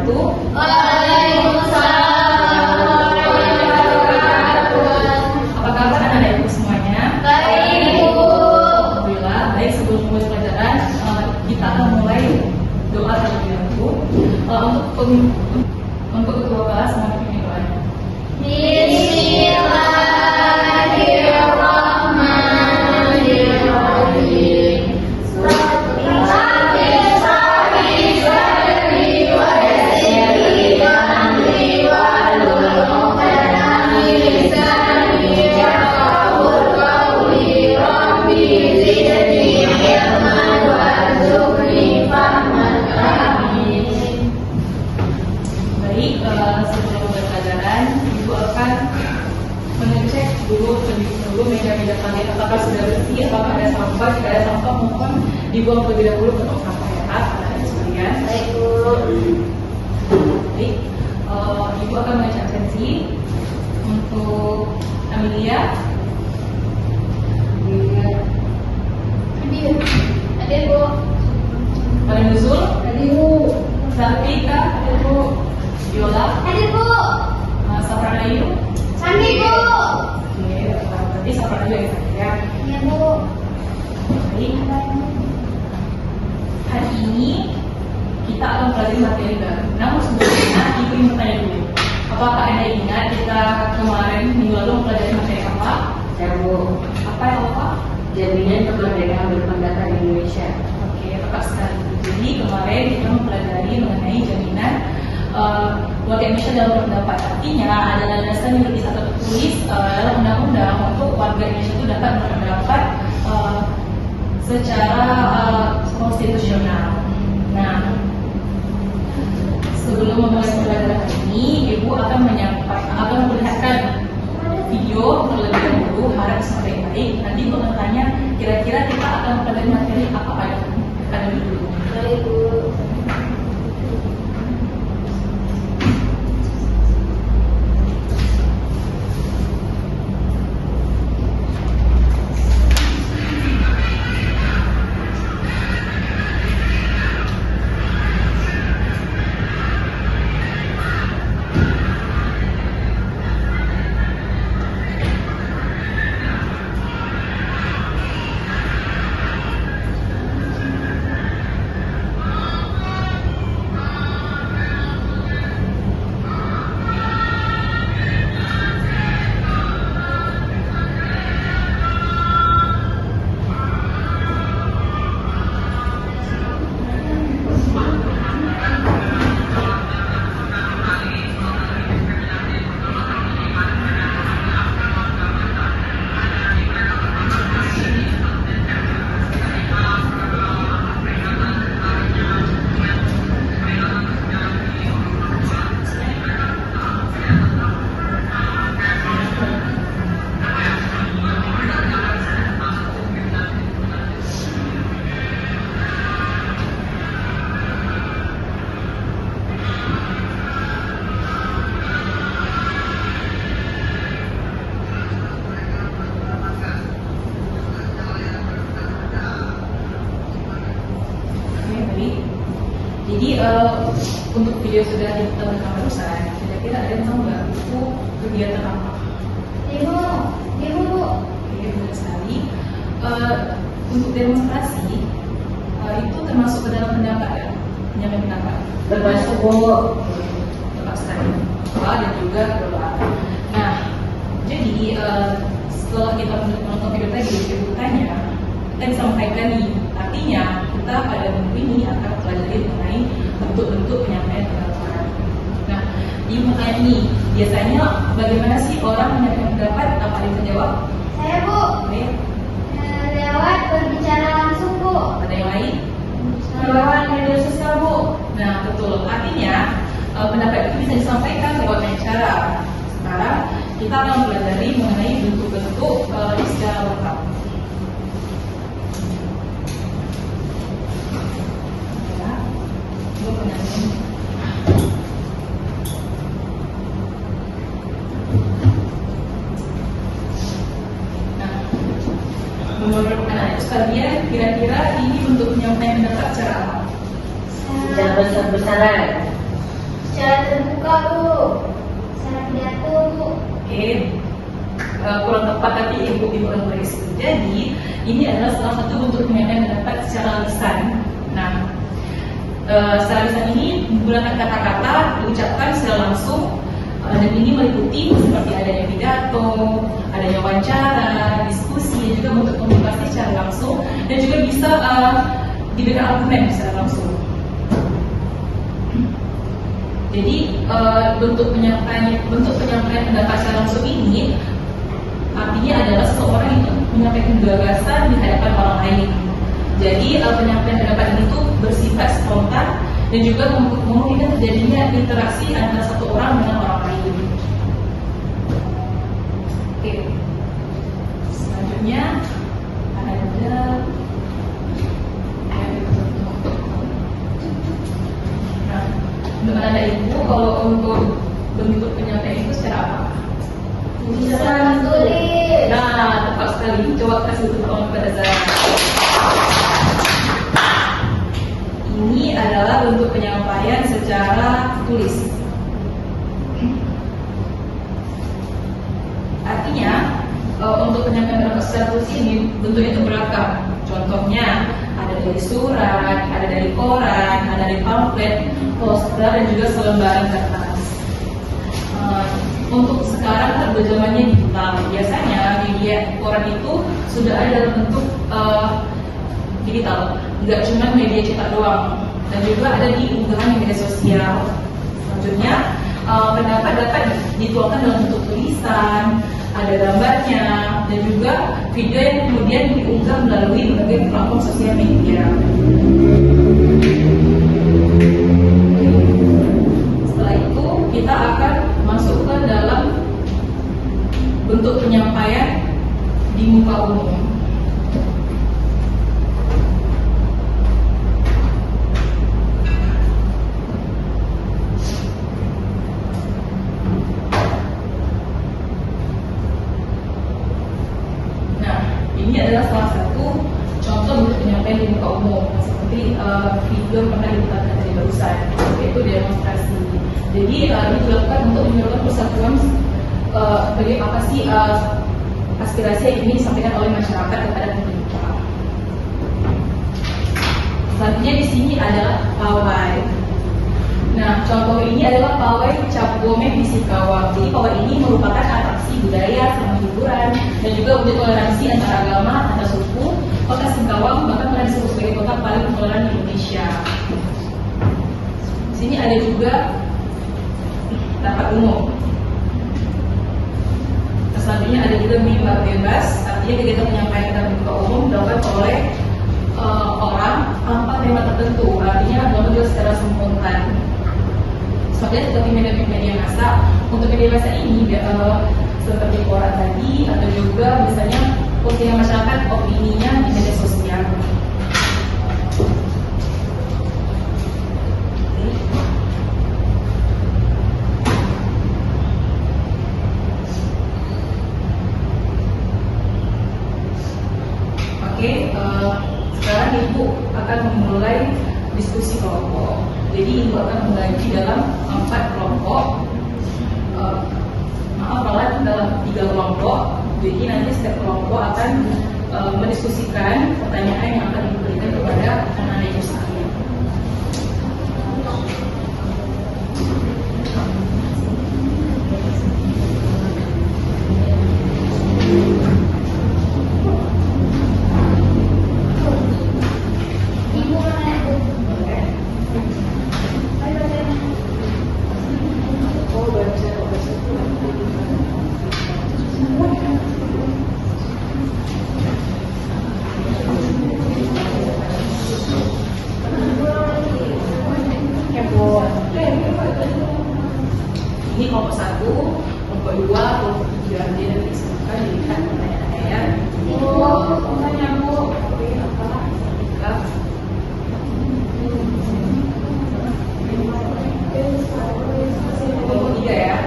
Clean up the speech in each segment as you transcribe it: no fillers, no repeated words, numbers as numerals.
wabarakatuh. Waalaikumsalam warahmatullahi wabarakatuh. Apa kabar anak-anak ibu semuanya? Baik, Ibu. Alhamdulillah. Baik, sebelum mulai pelajaran, kita akan mulai doa terlebih dahulu. Untuk kedua kelas, mohon pimpin doanya. Bismillahirrahmanirrahim. Rabbi shrah sadri wa yassir li amri wahlul 'uqdatam min lisani yafqahu qawli. Rabbi zidni ilman warzuqni fahman. Amin. Baik, sebelum mulai pelajaran, ibu akan mengecek dulu meja-meja kalian apakah sudah bersih, apakah ada sampah. Jika ada sampah, mohon dibuang terlebih dahulu ke tong sampah ya, anak-anak sekalian. Baik, Bu. Baik, ibu akan mengecek absensi untuk Amelia, Hadir, Bu. Paling Nuzul, Hadir, Bu. Sartika, Viola, Hadir, Bu. Safran Ayu. Hadir, Bu. Oke, berarti Safran Ayu yang sakit ya. Iya, Bu. Baik, hari ini kita akan pelajari materi baru. Namun sebelumnya, ibu ingin bertanya dulu. Apakah Anda ingat kita kemarin minggu lalu mempelajari materi apa? Ya Bu, Apa yang apa? jaminan kemerdekaan berpendapat Indonesia. Oke, tepat sekali. Jadi kemarin kita mempelajari mengenai jaminan warga Indonesia dalam berpendapat. Artinya ada landasan yang bisa tertulis dalam undang-undang untuk warga Indonesia itu dapat berpendapat secara konstitusional. Nah, sebelum memulai pembelajaran ini, ibu akan memperlihatkan video terlebih dahulu, harap sampai baik. Nanti ibu akan tanya, kira-kira kita akan mempelajari materi apa aja. Kita dulu. Baik, Bu. Oke, baik. Jadi untuk video sudah ditonton barusan, kira-kira ada yang tahu nggak itu kegiatan apa? Ibu. Ibu, Bu. Oke, benar sekali. Untuk demonstrasi itu termasuk ke dalam pendapat ya, penyampaian pendapat. Termasuk Bu. Tepat sekali. Doa dan juga doa. Nah, jadi setelah kita menonton video tadi, kita bisa mengkaitkan nih. Artinya kita pada minggu ini akan pelajari mengenai bentuk-bentuk penyampaian pendapat. Nah, di mengenai ini biasanya bagaimana sih orang menyampaikan pendapat? Apa yang bisa jawab? Saya, Bu. Oke, Lewat berbicara langsung, Bu. ada yang lain? Lewat media sosial, Bu. Nah, betul. Artinya pendapat itu bisa disampaikan lewat banyak cara. Sekarang kita akan pelajari mengenai bentuk-bentuk secara lengkap. Ya, Bu penyanyi. Nah, menurut anak sekalian, kira-kira ini bentuk penyampaian pendapat secara apa? Secara besar-besaran. Secara terbuka, Bu. Secara pidato, Bu. Oke, kurang tepat tapi ibu orang tulis. Jadi ini adalah salah satu bentuk penyampaian pendapat secara lisan. Nah, secara lisan ini menggunakan kata-kata diucapkan secara langsung, dan ini meliputi seperti adanya pidato, adanya wawancara, diskusi, juga bentuk komunikasi secara langsung, dan juga bisa diberikan argumen secara langsung. Jadi bentuk penyampaian pendapat secara langsung ini artinya adalah seseorang itu menyampaikan gagasan di hadapan orang lain. Jadi penyampaian pendapat ini tuh bersifat spontan dan juga memungkinkan terjadinya interaksi antara satu orang dengan orang lain. Oke, selanjutnya ada untuk anak ibu, kalau untuk bentuk penyampaian itu secara apa? Secara menulis. Nah, tepat sekali. Coba kasih tepuk kepada saya. Ini adalah bentuk penyampaian secara tulis. Artinya, untuk penyampaian secara tulis ini bentuknya itu beragam. Contohnya, ada dari surat, ada dari koran, ada dari pamflet, poster, dan juga selembaran kertas. Untuk sekarang berzamannya digital. Biasanya media koran itu sudah ada dalam bentuk digital, nggak cuma media cetak doang, dan juga ada di unggahan media sosial. Selanjutnya, pendapat dapat dituangkan dalam bentuk tulisan, ada gambarnya, dan juga video yang kemudian diunggah melalui berbagai platform sosial media. Setelah itu kita akan masukkan dalam bentuk penyampaian di muka umum. Nah, ini adalah salah satu contoh bentuk penyampaian di muka umum, seperti video yang pernah diputarkan tadi barusan, yaitu demonstrasi. Jadi ini dilakukan untuk menyuarakan persatuan bagi apa sih aspirasi yang ingin disampaikan oleh masyarakat kepada pemerintah. Selanjutnya di sini adalah pawai. Nah, contoh ini adalah pawai Cap Gome Fisikawa. Jadi pawai ini merupakan atraksi budaya sama hiburan dan juga wujud toleransi antara agama, antar suku. Kota Singkawang bahkan pernah disebut sebagai kota paling toleran di Indonesia. Di sini ada juga rapat umum. Selanjutnya ada juga mimbar bebas, artinya kegiatan penyampaian dalam muka umum dilakukan oleh orang tanpa tema tertentu, artinya dilakukan juga secara spontan. Seperti seperti media massa. Untuk media massa ini seperti koran tadi, atau juga misalnya postingan masyarakat opininya di media sosial. Oke, sekarang Ibu akan memulai diskusi kelompok. Jadi Ibu akan membagi dalam 4 kelompok. Dalam 3 kelompok. Jadi nanti setiap kelompok akan mendiskusikan pertanyaan yang akan diberikan kepada anak-anak itu sekalian. Ibu mana, Bu? Oh, baca. Ini kelompok 1, kelompok 2, kelompok 3. Dia nanti silakan dilihat pertanyaannya ya. Pertanyaan Bu. Apa? Kelompok 3 ya.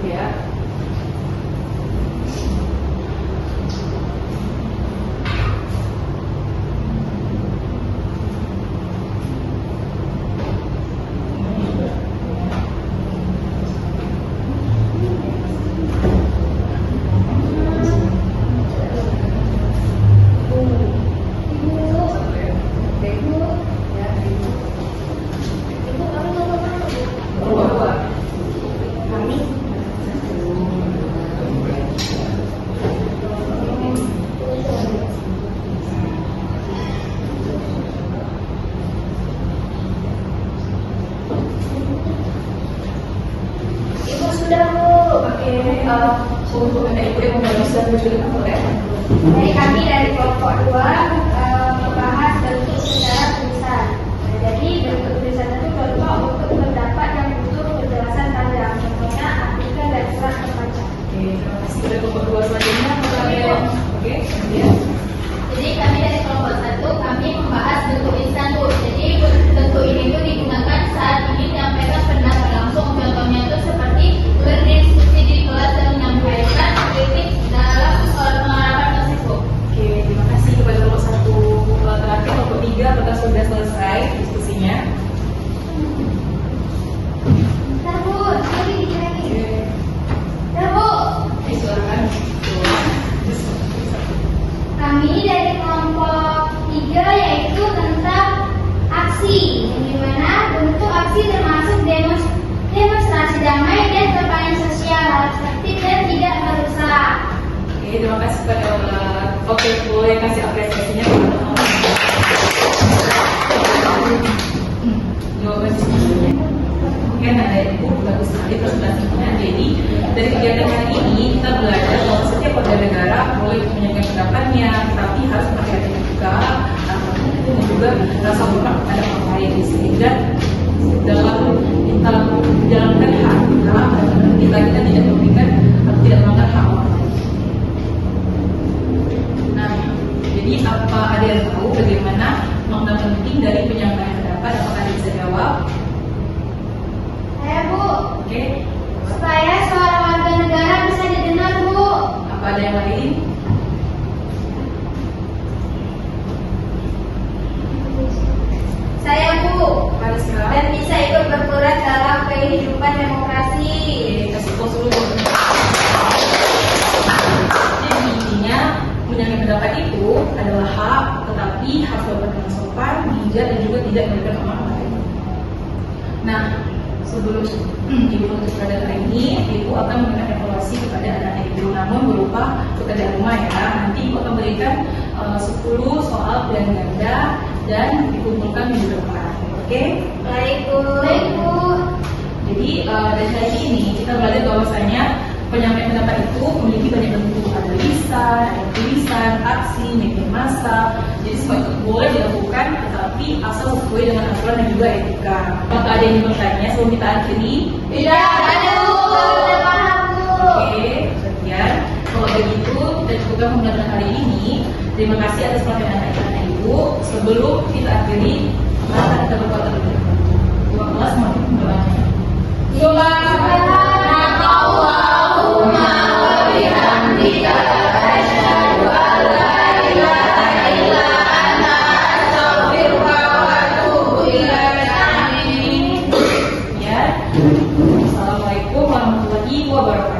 Iya, ya. Sudah Bu. Oke, untuk Bapak Ibu yang mau bisa menunjukkan boleh. Dari kami dari kelompok 2 membahas bentuk secara tulisan. Nah, jadi bentuk tulisan itu contoh untuk pendapat yang butuh penjelasan panjang. Contohnya artikel dan surat terbaca. Oke, terima kasih. Pada kelompok 2 selanjutnya, kalian. Oke, kemudian. Jadi kami dari kelompok 1 kami membahas bentuk instan Bu. Jadi bentuk ini tuh digunakan saat ingin menyampaikan pendapat langsung. Contohnya itu seperti berdiskusi di kelas dan menyampaikan kritik dalam soal pengarahan tersebut. Oke, terima kasih kepada kelompok 1 terakhir. Kelompok 3, apakah sudah selesai diskusinya? Nah Bu, lagi dikit lagi. Oke, Nah Bu, silakan. kami dari kelompok 3 yaitu tentang aksi. Di mana bentuk aksi termasuk demonstrasi damai dan kampanye sosial harus aktif dan tidak merusak. Oke, terima kasih kepada Oke, boleh kasih apresiasinya kepada jawaban diskusinya. Mungkin ada Ibu, bagus sekali presentasinya. Jadi dari kegiatan hari ini kita belajar bahwa setiap warga negara boleh menyampaikan pendapatnya, tetapi harus berhati-hati juga itu juga rasa hormat kepada orang lain, sehingga dalam kita menjalankan hak kita tidak memberikan atau tidak melanggar hak orang lain. Nah, jadi apa ada yang tahu bagaimana makna penting dari penyampaian pendapat? Apakah ada bisa jawab? Saya Bu, Oke, supaya suara warga negara bisa didengar Bu. apa ada yang lain? Saya Bu, Kalisra. dan bisa ikut berperan dalam kehidupan demokrasi. Oke, kasih pos dulu. Jadi intinya menyampaikan pendapat itu adalah hak, tetapi harus dilakukan dengan sopan, bijak, dan juga tidak memberikan orang lain. Nah, sebelum Ibu menutup pada hari ini, Ibu akan memberikan evaluasi kepada anak-anak Ibu, namun berupa pekerjaan rumah ya. Nanti Ibu akan berikan 10 soal pilihan ganda dan dikumpulkan minggu depan. Oke? Baik Bu. Baik Bu. Jadi dari hari ini kita belajar bahwasanya penyampaian pendapat itu memiliki banyak bentuk, ada lisan, ada tulisan, aksi, media massa. Jadi semua itu boleh dilakukan, tetapi asal sesuai dengan aturan dan juga etika. Apakah ada yang ingin bertanya sebelum kita akhiri? Tidak ada Bu. Sudah paham Bu. Oke, sekian. Kalau begitu kita cukupkan pembelajaran hari ini. Terima kasih atas perhatian anak-anak Ibu. Sebelum kita akhiri, mari kita berdoa terlebih dahulu. Dua kelas makin berlanjut. Subhanakallahumma wa bihamdika asyhadu an la ilaha illa anta astaghfiruka wa atubu ilaik. Ya. Assalamualaikum warahmatullahi wabarakatuh.